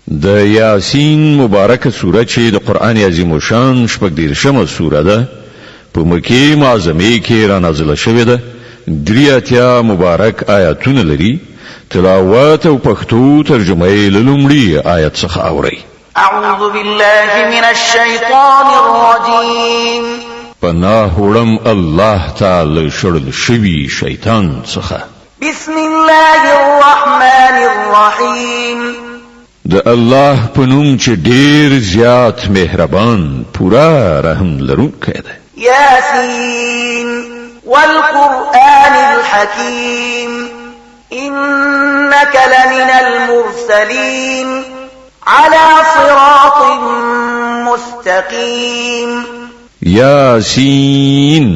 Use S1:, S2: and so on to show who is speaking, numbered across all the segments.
S1: د یاسین مبارکه سوره چې د قران عظیم شان شپږ دیرشمه سوره ده په مکه معظمه کې را نازله شوې ده. دریاتیا مبارک آیاتونه لري. تلاوت او پښتو ترجمه یې لومړی آیت څخه اوري.
S2: اعوذ بالله من الشیطان الرجیم.
S1: پناه وړم الله تعالی شړل شوی شیطان څخه.
S2: بسم الله الرحمن الرحیم.
S1: د الله په نوم چې ډیر زیات مهربان پورا رحم لرونکی دی.
S2: یاسین والقرآن الحکیم إنك لمن المرسلين على صراط مستقيم.
S1: یاسین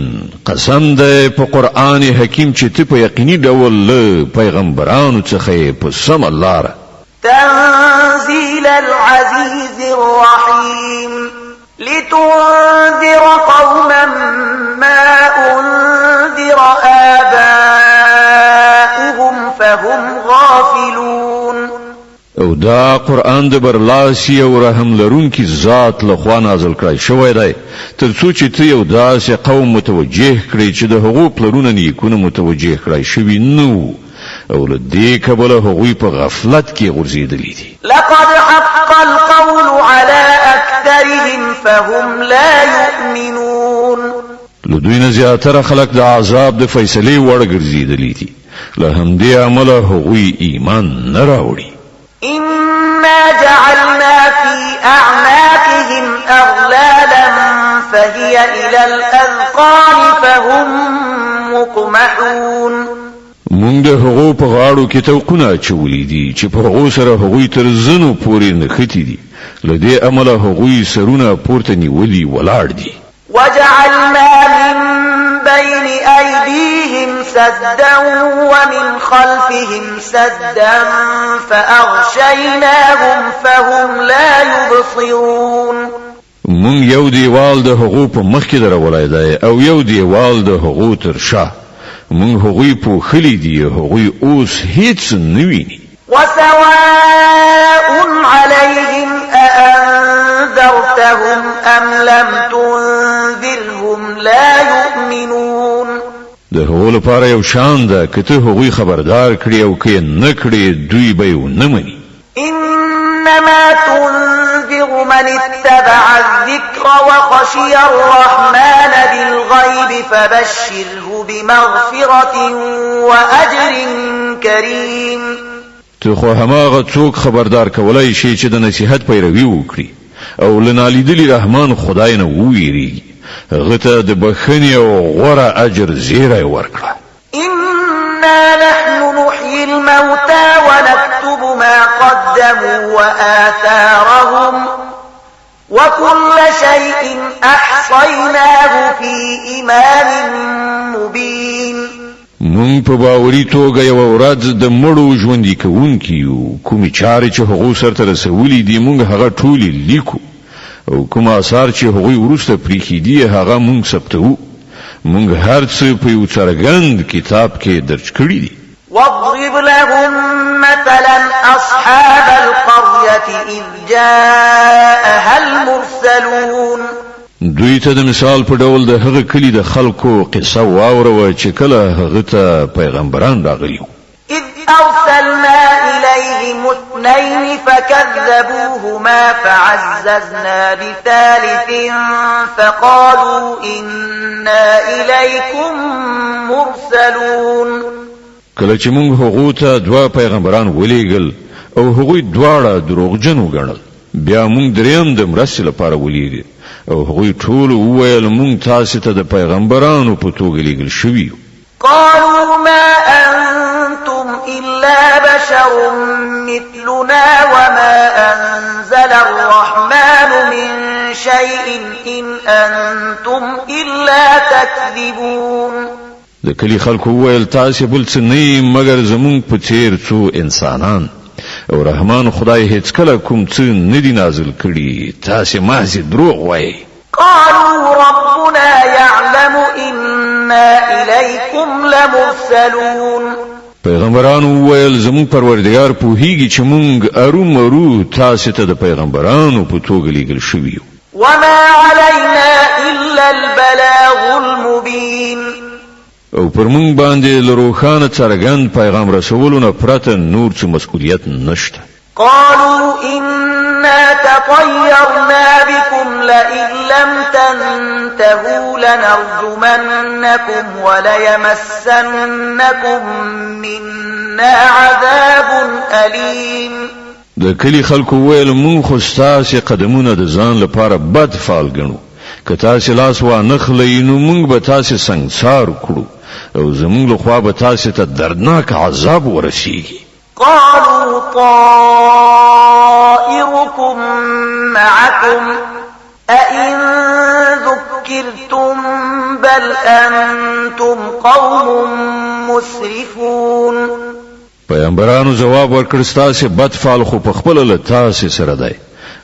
S1: قسم ده په قرآن حکیم چې ته په یقیني ډول له پیغمبرانو څخه په سم لاره.
S2: تنزيل العزيز الرحيم لتنذر قوما ما أنذر آباؤهم فهم غافلون.
S1: او دا قرآن د برلاسی او رحم لرونکي ذات له خوا نازل کړی شوی دی ترڅو چې ته یو داسې قوم متوجه کړي چې د هغو پلرونه نیکونه متوجه کړی شوي نو او له دې کبله هغوی په غفلت کې غورځېدلي دي.
S2: لقد حق القول على أكثرهم فهم لا يؤمنون.
S1: له دوی نه زیاتره خلک د عذاب د فیصلې وړ ګرځېدلي دي له همدې امله هغوی ایمان نه راوړي.
S2: إنا جعلنا في أعناقهم أغلالا فهي إلى الأذقان فهم مقمحون.
S1: مونږ د هغو په غاړو کې توقونه اچولي دي چې په هغو سره هغوی تر زنو پورې نښتي دي له دې امله هغوی سرونه پورته نیولي ولاړ دي.
S2: وجعلنا من بين أيديهم سدا ومن خلفهم سدا فأغشيناهم فهم لا يبصرون.
S1: مونږ یو دیوال د هغو په مخ کې درولای دی او یو دیوال د هغو تر شا. مونږ هغوی پوښلي دي هغوی اوس هیڅ نه ویني.
S2: وسواء عليهم أأنذرتهم أم لم تنذرهم لا يؤمنون.
S1: د هغو لپاره یو شان ده که ته هغوی خبردار کړي او که نه کړي دوی به یې نه مني.
S2: إنما تنذر من اتبع الذكر وخشي الرحمن بالغيب فبشره بمغفرة وأجر كريم.
S1: ته خو هماغه څوک خبردار کولای شي چې د نصیحت پیروي وکړي او له نالیدلي رحمان خدای نه وویریږي هغه ته د بخښنې او غوره اجر زیری ورکړه.
S2: إنا نحن نحيي الموتى ونكتب ما قدموا وآثارهم وكل شيء أحصيناه في إمام مبين.
S1: مونږ په باوري توګه یو ورځ د مړو ژوندي کوونکي یو کومې چارې چې هغو سرته رسولي دي مونږ هغه ټولې لیکو او کوم آثار چې هغوی وروسته پریښي دي هغه مونږ ثبتوو. مونږ هر څه په یو څرګند کتاب کې درج کړي دي.
S2: واضرب لهم مثلا أصحاب القرية إذ جاءها المرسلون.
S1: دوی ته د مثال په ډول د هغه کلی د خلکو قصه واوروه چې کله هغه ته پیغمبران راغلي وو.
S2: إذ أرسلنا إليهم اثنين فكذبوهما فعززنا بثالث فقالوا إنا إليكم مرسلون.
S1: کله چې موږ هغو ته دوه پیغمبران ولېږل او هغوی دواړه دروغجن وګڼل بیا موږ دریم د مرستې لپاره ولېږل او هغوی ټول وویل موږ تاسو ته د پیغمبرانو په توګه لېږل شوي یو.
S2: قالوا ما أنتم إلا بشر مثلنا وما أنزل الرحمن من شيء إن أنتم إلا تكذبون.
S1: د کلی خلکو وویل تاسو بل څه نه مګر زمونږ په څیر څو انسانان او رحمان خدای هیڅ کله کوم څه نه دی نازل کړي تاسو محض دروغ وایي.
S2: قالوا ربنا يعلم إنا إليكم لمرسلون.
S1: پیغمبرانو ویل زمون پروردگار پوهیږي چې مونږ ارومرو تاسو ته د پیغمبرانو په توګه لېږل شوي یو.
S2: وما علينا إلا البلاغ المبين.
S1: او پر مونږ باندې له روښانه څرګند پیغام رسولو نه پرته نور څه مسؤلیت نشته.
S2: قالوا إنا تطيرنا بكم لئن لم تنتهوا لنرجمنكم وليمسنكم منا عذاب أليم.
S1: د کلی خلکو ویل مونږ خو ستاسې قدمونه د ځان لپاره بد فال ګڼو، که تاسې لاس وانخلئ نو مونږ به تاسې سنګسار کړو او زمونږ لخوا به تاسې ته دردناک عذاب ورسیږي.
S2: قالوا طائركم معكم أئن ذكرتم بل أنتم قوم مسرفون.
S1: پیغمبرانو جواب ورکړ ستاسې بد فال خو په خپله له تاسې سره دی.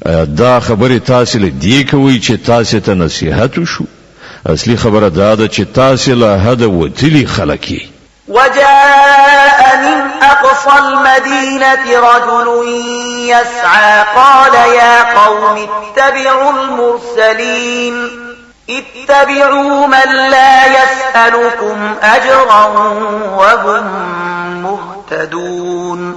S1: ایا دا خبرې تاسې له دې کوئ چې تاسې ته نصیحت وشو؟ اصلي خبره دا ده چې تاسې له حده وتلي خلک یې.
S2: وجاء من أقصى المدينة رجل يسعى قال يا قوم اتبعوا المرسلين اتبعوا من لا يسألكم أجرا وهم مهتدون.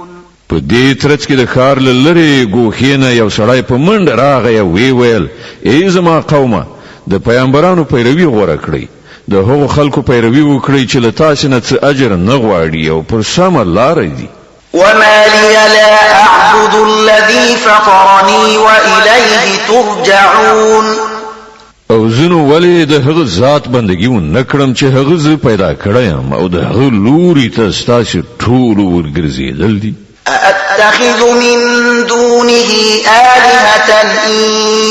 S1: په دې ترڅ کې د ښار له لرې ګوښې نه یو سړی په منډه راغی او ویې ویل ای زما قومه د پیغمبرانو پیروي غوره کړئ، د هغو خلکو پیروي وکړئ چې له تاسې نه څه اجر نه غواړي او پر سمه لاره دي.
S2: وما لي لا أعبد الذي فطرني وإليه ترجعون.
S1: او زنو ولې د هغه ذات بندگی و نکړم چې هغه زه پیدا کړم او د هغه لوري ته ستاسې ټول ورګرځېدل دي.
S2: أأتخذ من دونه آلهة إن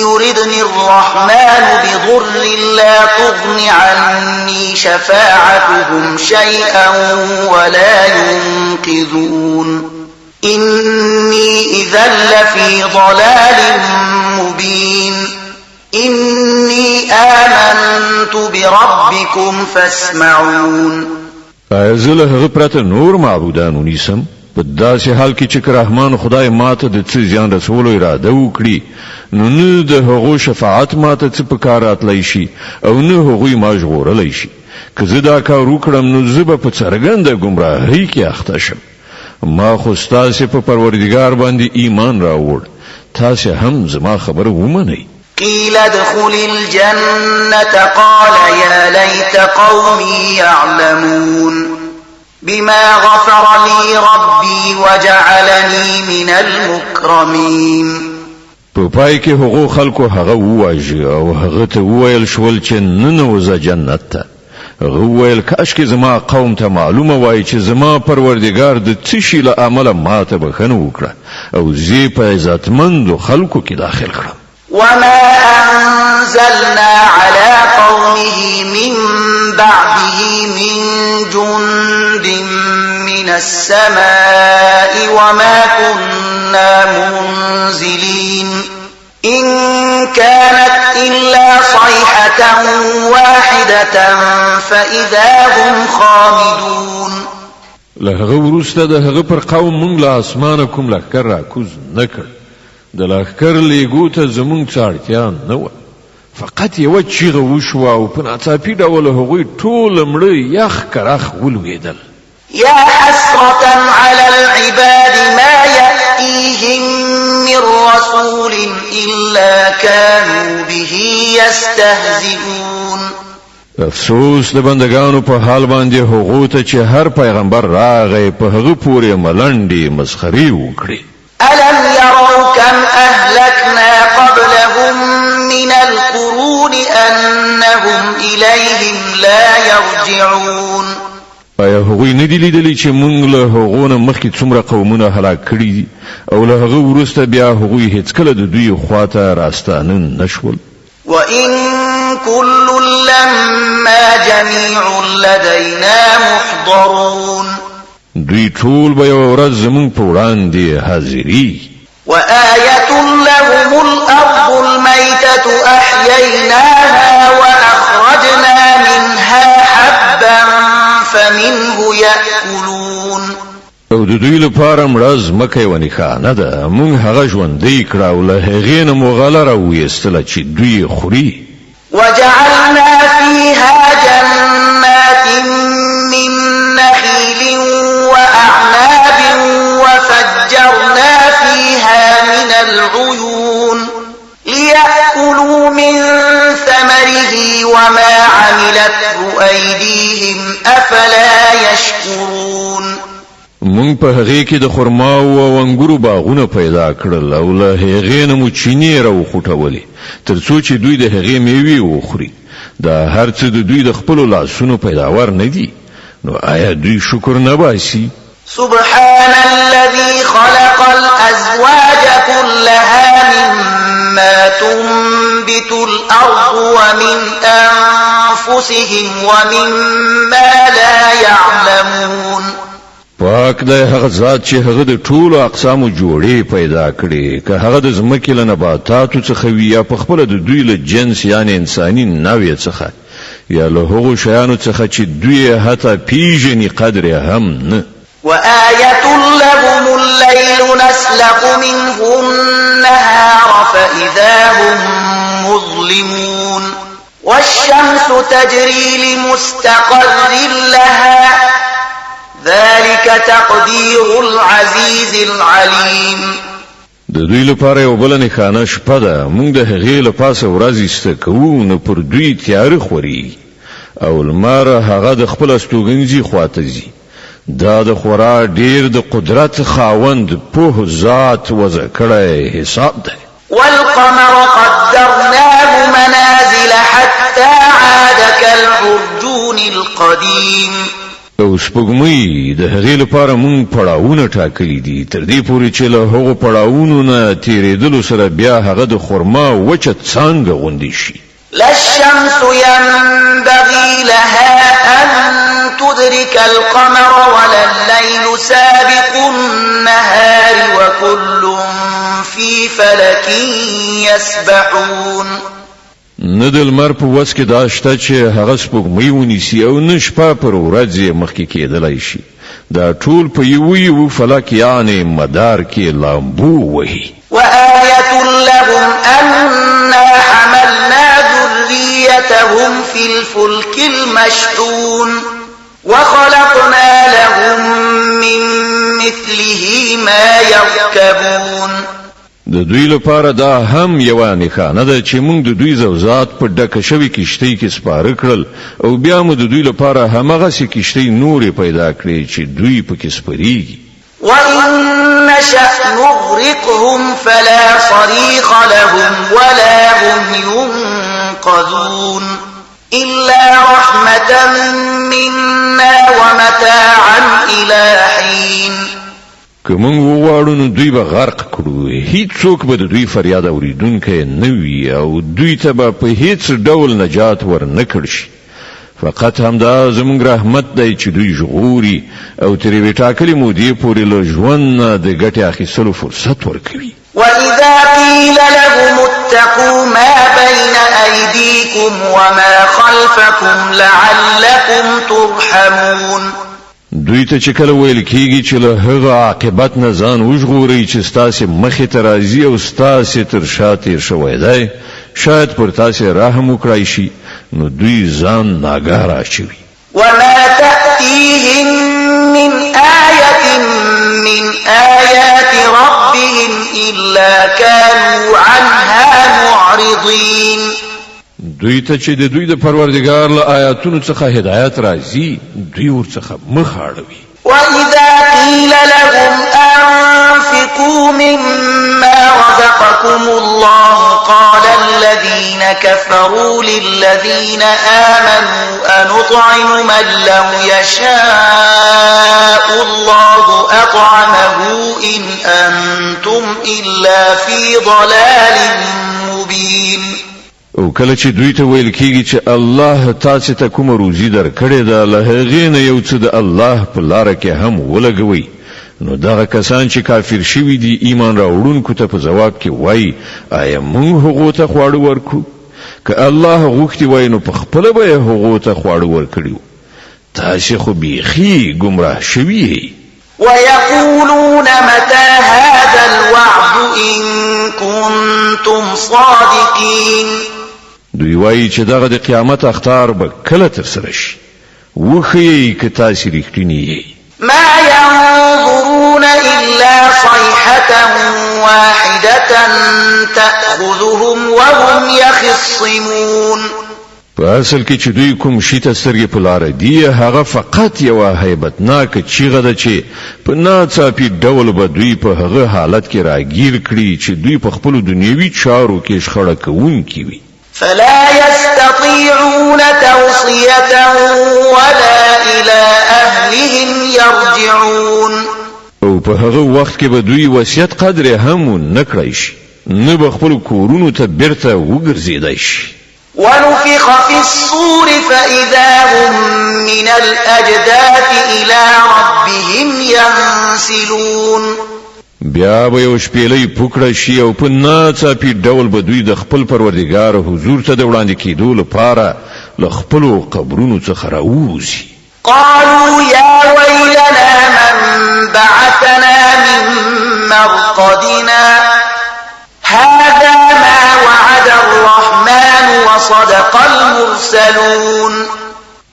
S2: يردني الرحمن بضر لا تغن عني شفاعتهم شيئا ولا ينقذون. إني إذا لفي ضلال مبين. إني آمنت بربكم فاسمعون.
S1: زه له هغه پرته نور معبودان ونیسم په داسې حال کې چې رحمان خدای ماته د څه زیان رسولو اراده وکړي نو نه د هغو شفاعت ماته څه په کار راتلی شي او نه هغوی ما ژغورلی شي. که زه دا کار وکړم نو زه به په څرګنده ګمراهۍ کې اخته شم. ما خو ستاسې په پروردګار باندې ایمان راوړ، تاسې هم زما خبره ومنئ.
S2: قيل ادخل الجنة قال يا ليت قومي يعلمون بما غفر لي ربي وجعلني من المكرمين.
S1: په پای کې هغو خلکو هغه وواژه او هغه ته وویل شول چې ننوځه جنت ته. هغه وویل کاشکې زما قوم ته معلومه وای چې زما پروردګار د څه شي له امله ماته بښنه وکړه او زه په عزتمندو خلکو کې داخل کړم.
S2: وما أنزلنا على قومه من بعده من جند من السماء وما كنا منزلين. إن كانت إلا صيحة واحدة فإذا هم خامدون.
S1: لهغه وروسته د هغه پر قوم مونږ له اسمانه کوم لښکر راکوز نه کړ. د لښکر لیږو ته زمونږ څه اړتیا نه وه، فقط یوه چیغه وشوه او په ناڅاپي ډول هغوی ټول مړه یخ کرخ ولوېدل.
S2: يا حسرة على العباد ما يأتيهم من رسول إلا كانوا به يستهزئون.
S1: افسوس د بندگانو په حال باندې هغو ته چې هر پیغمبر راغی په هغه پورې ملنډې مسخرې وکړي.
S2: ألم يروا كم أهلكنا قبلهم من القرون أنهم إليهم لا يرجعون.
S1: آیا هغوی نه دي لیدلي چې موږ له هغو نه مخکې څومره قومونه هلاک کړي دي او له هغه وروسته بیا هغوی هیڅکله د دوی خواته راستانه نشول؟
S2: وإن كل لما جميع لدينا محضرون.
S1: دوی ټول به یوه ورځ زموږ په وړاندې حاضري.
S2: وآية لهم الأرض الميتة أحييناها وأخرجنا منها حبا فمنه يأكلون
S1: او د دوی لپاره مړز مکه یو نښانه ده مونږ هغه ژوندی کړه او له هغې نه مو غله راویستله چې دوی خوري
S2: وجعلنا فيها جنات من نخيل وأعناب وفجرنا فيها من العيون ليأكلوا من ثمره وما عملته أيديهم أفلا يشكرون
S1: مونږ په هغې کې د خرماو او انګورو باغونه پیدا کړل او له هغې نه مو چینې راوخوټولې تر څو چې دوی د هغې میوې وخوري دا هر څه د دوی د خپلو لاسونو پیداوار نه دي نو آیا دوی شکر نه باسي
S2: سبحان الذي خلق الأزواج كلها مما تنبت الأرض ومن أنفسهم ومما لا يعلمون
S1: پاک دی هغه ذات چې هغه د ټولو اقسامو جوړې پیدا کړي که هغه د ځمکې له نباتاتو څخه وي یا په خپله د دوی له جنس یعنی انساني نوع څخه یا له هغو شیانو څخه چې دوی حتی پیژني قدر هم نه
S2: وآية لهم الليل نسلق منه النهار فإذا هم مظلمون والشمس تجري لمستقر لها ذلك تقدير العزيز العليم
S1: د دوی لپاره یو بل نښانه شپه ده موږ د هغې له پاسه ورځ ایسته کوو نو پر دوی تیاره خوري او لمر هغه د خپل استوګنځي خواته ځي دا د خورا ډیر د قدرت خاوند په ذات وضع کړی حساب ده
S2: والقمر قدرناه منازل حتى عاد كالعرجون القديم
S1: او سپوږمۍ د هغې لپاره مونږ پړاوونه ټاکلي دي تر دې پورې چې له هغو پړاوونو نه تېرېدلو سره بیا هغه د خرما وچه څانګه غوندې شي
S2: لا الشمس ينبغي لها أن تدرك القمر ولا الليل سابق النهار وكل في فلك يسبحون
S1: نه د لمر په وس کې دا شته چې هغه سپوږمۍ ونیسي او نه شپه پر ورځ مخکې کېدلی شي دا ټول په یو فلک یعنی مدار کې لامبو وهي
S2: وآية لهم أنا حملنا ذريتهم في الفلك المشحون وخلقنا لهم من مثله ما يركبون
S1: د دوی لپاره دا هم یو نښانه ده چې موږ د دوی زوزات په ډکه شوې کشتۍ کې سپاره کړل او بیا موږ د دوی لپاره همغسې کشتۍ نورې پیدا کړې چې دوی پکې سپریږي
S2: وإن نشأ نغرقهم فلا صريخ لهم ولا هم ينقذون إلا رحمة منا ومتاعا إلى حين
S1: که موږ وغواړو نو دوی به غرق کړو هیڅوک به د دوی فریاد اوریدونکی نه وي او دوی ته به په هیڅ ډول نجات ورنه کړل شي فقط همدا زموږ رحمت دی چې دوی ژغوري او تر یوې ټاکلې مودې پورې له ژوند نه د ګټې اخیستلو فرصت ورکوي
S2: وإذا قيل لهم اتقوا ما بين أيديكم وما خلفكم لعلكم ترحمون
S1: دوی ته چې کله ویل کېږي چې له هغه عاقبت نه ځان وژغورئ چې ستاسې مخې ته راځي او ستاسې تر شا تېر شوی دی شاید پر تاسې رحم وکړای شي نو دوی ځان ناګاه راچوي
S2: وما تأتيهم من آية من آيات ربهم إلا كانوا عنها معرضين
S1: دوی ته چې د دوی د پروردګار له آیاتونو څخه هدایت راځي دوی ورڅخه مخ اړوي
S2: وإذا قيل لهم أنفقوا مما رزقكم الله قال الذين كفروا للذين آمنوا أنطعم من لو يشاء الله أطعمه إن أنتم إلا في ضلال مبين
S1: او کله چې دوی ته ویل کېږي چې الله تاسو ته کوم روزي درکړې ده له هغې نه یو څه د الله په لاره کې هم ولګوي نو دغه کسان چې کافر شوي دي ایمان راوړونکو ته په ځواب کې وایي آیا موږ هغو ته خواړه ورکړو که الله غوښتي وای نو په خپله به یې هغو ته خواړه ورکړي تاسې خو بیخي ګمراه شوي.
S2: ويقولون متى هذا الوعد إن كنتم صادقين.
S1: دوی وایي چې دغه د قیامت اخطار به کله ترسره شي. وښیئ که تاسې رښتیني یئ.
S2: ما ينظرون إلا صيحة واحدة تأخذهم وهم يخصمون.
S1: په اصل کې چې دوی کوم شي ته سترګې په لاره دي هغه فقط یوه هیبتناکه چیغه ده چې په ناڅاپي ډول به دوی په هغه حالت کې راګیر کړي چې دوی په خپلو دنیوي چارو کې شخړه کوونکي وي.
S2: فلا يستطيعون توصية ولا إلى أهلهم يرجعون.
S1: او په هغه وخت کې به دوی وصیت قدر هم نه کړی شي نه به خپل کورونو ته بیرته وګرځېدای شي.
S2: ونفخ في الصور فإذا هم من الأجداث إلى ربهم ينسلون.
S1: بیا به یو شپېلۍ پوکړه شي او په ناڅاپي ډول به دوی د خپل پروردګار حضور ته د وړاندې کېدو لپاره له خپلو قبرونو څخه راووځي.
S2: قالوا يا ويلنا من بعثنا من مرقدنا هذا ما وعد الرحمن وصدق المرسلون.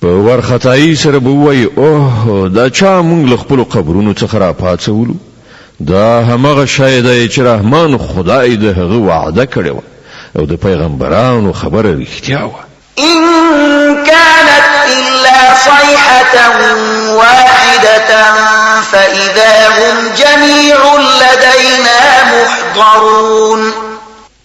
S1: په ورختایي سره به وایي اوه دا چا موږ له خپلو قبرونو څخه راپاڅولو. دا همغه شی دی چې رحمان خدای د هغه وعده کړې وه او د پیغمبرانو خبره رښتیا وه.
S2: إن كانت إلا صيحة واحدة فإذا هم جميع لدينا محضرون.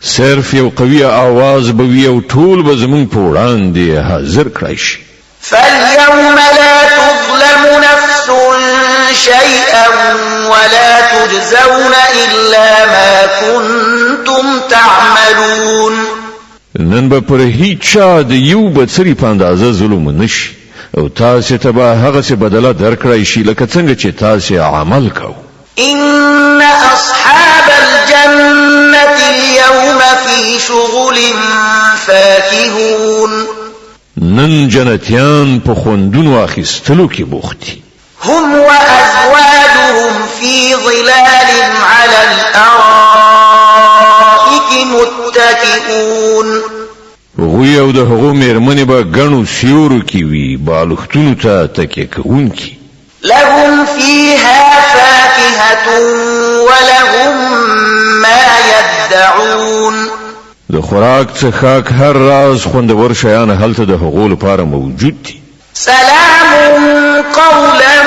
S1: صرف یو قوي آواز به وي او ټول به زموږ په وړاندې حاضر کړی شي.
S2: فاليوم لا تظلم نفس شيئا ولا تجزون إلا ما كنتم تعملون.
S1: نن به پر هیڅ چا د یو بڅري په اندازه ظلم نشي او تاسې ته به هغسې بدله درکړی شي لکه څنګه چې تاسې عمل کوو.
S2: إن أصحاب الجنة اليوم في شغل فاكهون.
S1: نن جنتیان په خوندونو اخیستلو کې بوخت دي.
S2: هم وأزواجهم في ظلال على الأرائك متكئون.
S1: هغوی او د هغو میرمنې به ګڼو سیورو کې وي بالښتونو ته تکیه کوونکي.
S2: لهم فيها فاكهة ولهم ما يدعون.
S1: د خوراک څښاک هر راز خوندور شیان هلته د هغو لپاره موجود دي.
S2: سلام قولا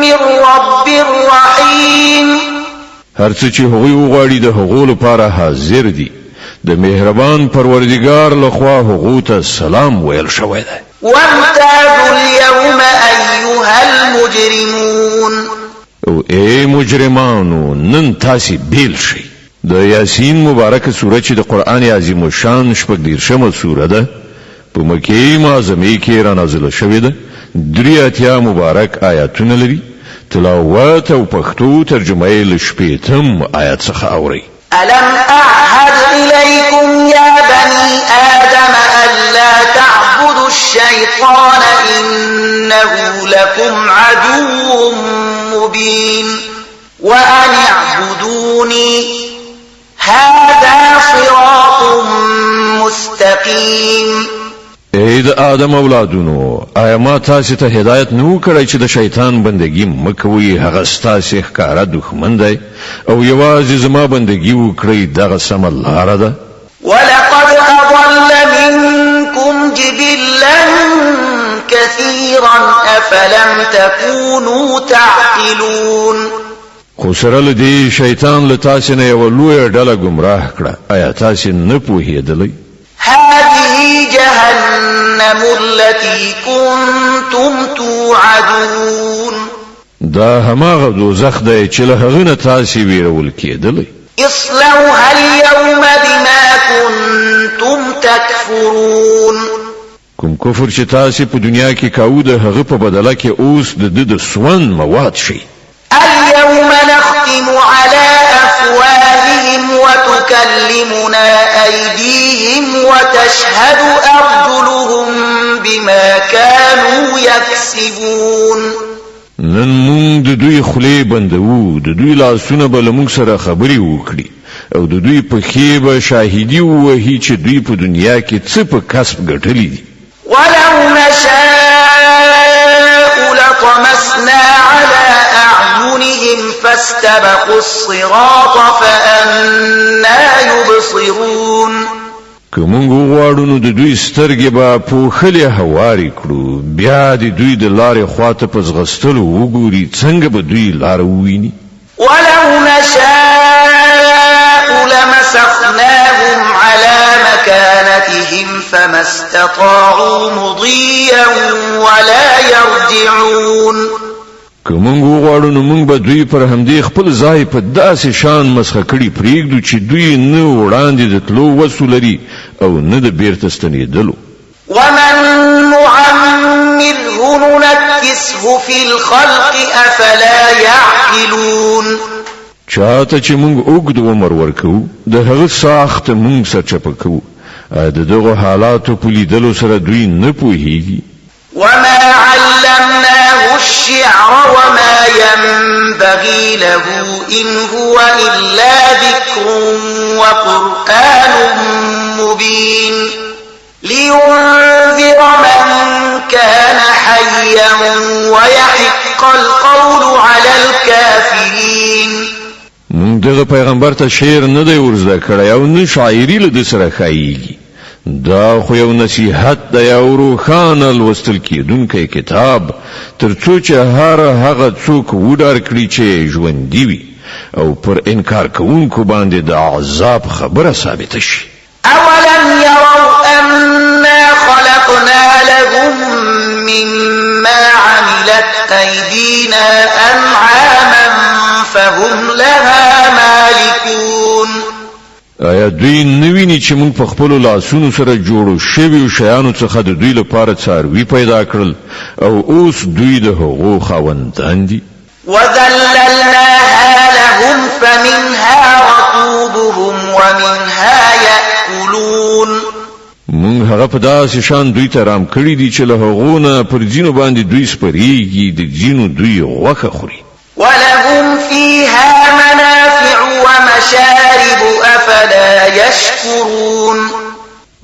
S2: من رب رحيم.
S1: هر څه چې هغوی وغواړي د هغو لپاره حاضر دي. د مهربان پروردګار لخوا هغو ته سلام ویل شوی دی.
S2: وامتازوا اليوم أيها المجرمون.
S1: او ای مجرمانو نن تاسې بیل شئ. د یاسین مبارکه سوره چې د قرآن عظیم الشان 14مه سوره ده په مکې معظمې کې رانازله شوې ده. 83 مبارک آیاتونه لري. تلاوت او پښتو ترجمه یې له 80 آیات څخه اورئ.
S2: ألم أعهد إليكم يا بني آدم ألا تعبدوا الشيطان إنه لكم عدو مبين وأن اعبدوني هذا صراط مستقيم.
S1: اې د آدم اولادونو آیا ما تاسو ته هدایت نو کړی چې د شیطان بندگی مکوئ؟ هغه ستاسو ښکارا دښمن دی او یوازې زما بندگی وکړئ دغه سمه لاره ده.
S2: ولقد أضل منكم جبلا كثيرا أفلم تكونوا تعقلون.
S1: خو سره له دې شیطان له تاسو نه یوه لویه ډله ګمراه کړه. آیا تاسو نه پوهېدلی؟
S2: هذه جهنم التي كنتم توعدون.
S1: دا هماغه دوزخ دی چې له هغه نه تاسو ویرول کېدلی.
S2: اصلوها اليوم بما كنتم تكفرون.
S1: کوم کفر چې تاسو په دنیا کې کاوه د هغه په بدله کې اوس د سون مواد شي.
S2: اليوم نختم على أفواههم وتكلمنا أيديهم وتشهد أرجلهم بما كانوا يكسبون
S1: نن مونږ د دوی خولې بندوو د دوی لاسونه به له موږ سره خبرې وکړي او د دوی پښې به شاهدي ووهي چې دوی په دنیا کې څه په کسب ګټلي دي
S2: ولو نشاء لطمسنا على أعينهم فاستبقوا الصراط فأنا يبصرون
S1: که مونږ وغواړو نو د دوی سترګې به پوښلې هوارې کړو بیا د دوی د لارې خواته په ځغستلو وګوري څنګه به دوی لاره وویني
S2: ولو نشاء لمسخناهم على مكانتهم فما استطاعوا مضيا ولا يرجعون
S1: که مونږ وغواړو نو مونږ به دوی پر همدې خپل ځای په داسې شان مسخه کړي پرېږدو چې دوی نه وړاندې د تلو وسو لري او نه د بیرته ستنېدلو
S2: ومن نعمره ننكسه في الخلق أفلا يعقلون
S1: چاته چې مونږ اوږد عمر ورکو د هغه ساخت مونږ سرچپه کوو د دغه حالاتو په لیدلو سره دوی نه پوهیږي
S2: وما علمناه الشعر وما ينبغي له إن هو إلا ذكر وقرآن مبين لينذر من كان حيا ويحق القول على الكافرين
S1: مونږ دغه پیغمبر ته شعر نه دی ورزده کړی او نه شاعري له د سره ښایيږي دا خو یو نصیحت دی او روښانه لوستل کېدونکی کتاب تر څو چې هغه څوک وډار کړي چې ژوندي وي او پر انکار کوونکو باندې د عذاب خبره ثابته شي
S2: أولم يروا أنا خلقنا لهم مما عملت أيدينا أنعاما فهم لها مالكون
S1: آیا دوی نویني چې موږ په خپل لاسونو سره جوړو شویو شیانو څخه د دوی لپاره څاروي پیدا کړل او اوس دوی د هغو خاوندان دي
S2: وذللناها لهم فمنها ركوبهم ومنها يأكلون
S1: موږ هغه په داسې شان دوی ته رام کړی دي چې له هغو نه پر ځینو باندې دوی سپریږي د ځینو دوی غوښه خوري
S2: ولهم فيها منافع ومشارب أفلا يشكرون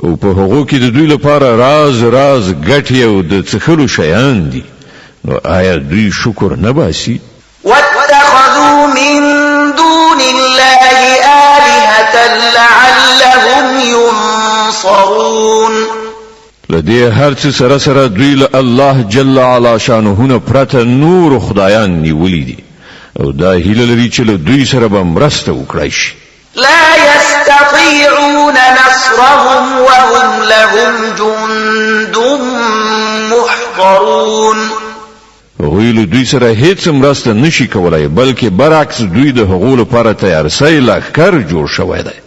S1: او په هغو کې د دوی لپاره راز ګټې او د څښلو شیان دي نو آیا دوی شکر نه باسي
S2: واتخذوا من دون الله آلهة لعلهم ينصرون
S1: لدې هر څه سره دوی له الله جل علا شانه نه پرته نور خدایان نیولي دي او دا هیله لري چې له دوی سره به مرسته وکړای شي
S2: لا يستطيعون نصرهم وهم لهم جند محضرون
S1: هغوی له دوی سره هیڅ مرسته نشي کولای بلکې برعکس دوی د هغو لپاره تیارسۍ لښکر جوړ شوی دی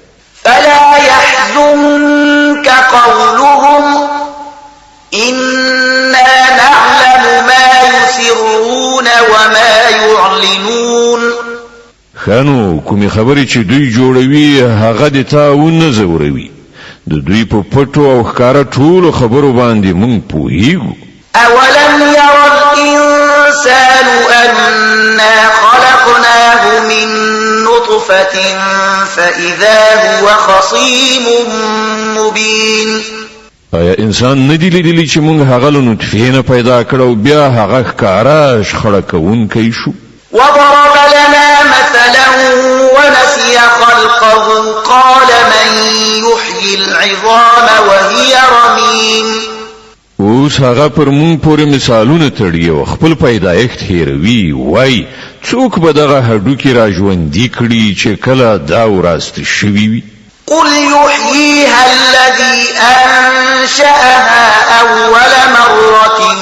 S2: فلا يحزنك قولهم إنا نعلم ما يسرون وما يعلنون
S1: خانو کومې خبرې چې دوی جوړوي هغه د تا ونه زوروي د دوی په پټو او ښکاره ټولو خبرو باندې مونږ پوهیږو
S2: أولم ير الإنسان أنا خلقناه من نطفة فإذا هو خصيم مبين
S1: آیا انسان ندی لیدلی چې مونږ هغه له نطفې نه پیدا کړو بیا هغه ښکاره شخړه کوونکی شو
S2: وضرب لنا مثلا ونسي خلقه قال من يحيي العظام وهي رميم
S1: اوس هغه پر مونږ پورې مثالونه تړي او خپل پیدایښت هیروي وای څوک به دغه هډوکي را ژوندي کړي چې کله دا وراسته شوي وي
S2: قل يحييها الذي أنشأها أول مرة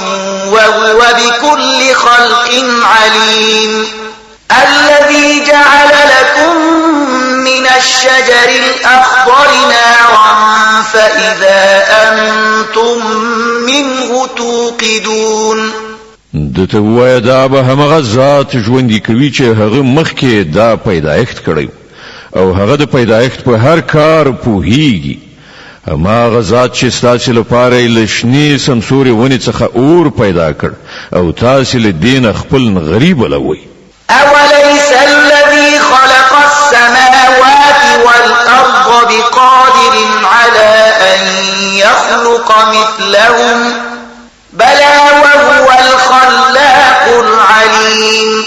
S2: وهو بكل خلق عليم الذي جعل لكم من الشجر الأخضر نارا فإذا أنتم منه توقدون
S1: دته وای دا به همغه ذات ژوندي کوي چې هغه مخکې دا پیدایښت کړی او هغه د پیدایښت په هر کار پوهیږي. هغه ذات چې ستاسو لپاره لشنی سمسوري ونی څخه اور پیدا کړ او تاسو له دین خپل غریب لوي.
S2: أوليس الذي خلق السماوات والأرض بقادر على أن يخلق مثلهم بلى وهو الخلاق العليم.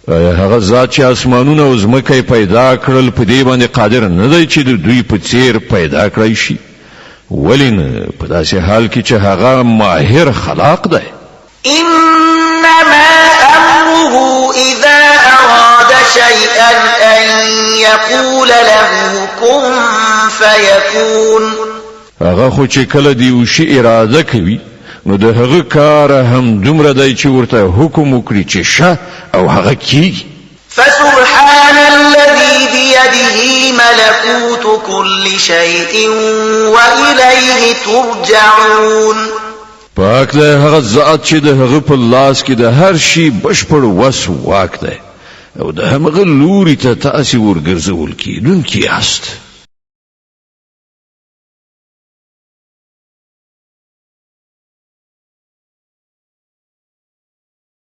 S1: هغه ذات چې اسمانونه او ځمکه پیدا کړل په دې باندې قادر نه دی چې د دوی په څیر پیدا کړی شي. ولین په داسې حال کې چې هغه ماهر خلاق دی.
S2: إنما أمره إذا أراد شيئا أن يقول له كن فيكون.
S1: هغه خو چې کله دی او شی اراده کوي نو د هغه کار هم دومره دی چې ورته حکم وکړي چې شه او هغه کیږي.
S2: فسبحان الذي بيده ملكوت كل شيء وإليه ترجعون.
S1: پاک له هغه ذات چې د هغه په لاس کې د هر شي بشپړ وس واک دی او د هغه لوري ته تاسو ورګرځول کیدونکي یاست.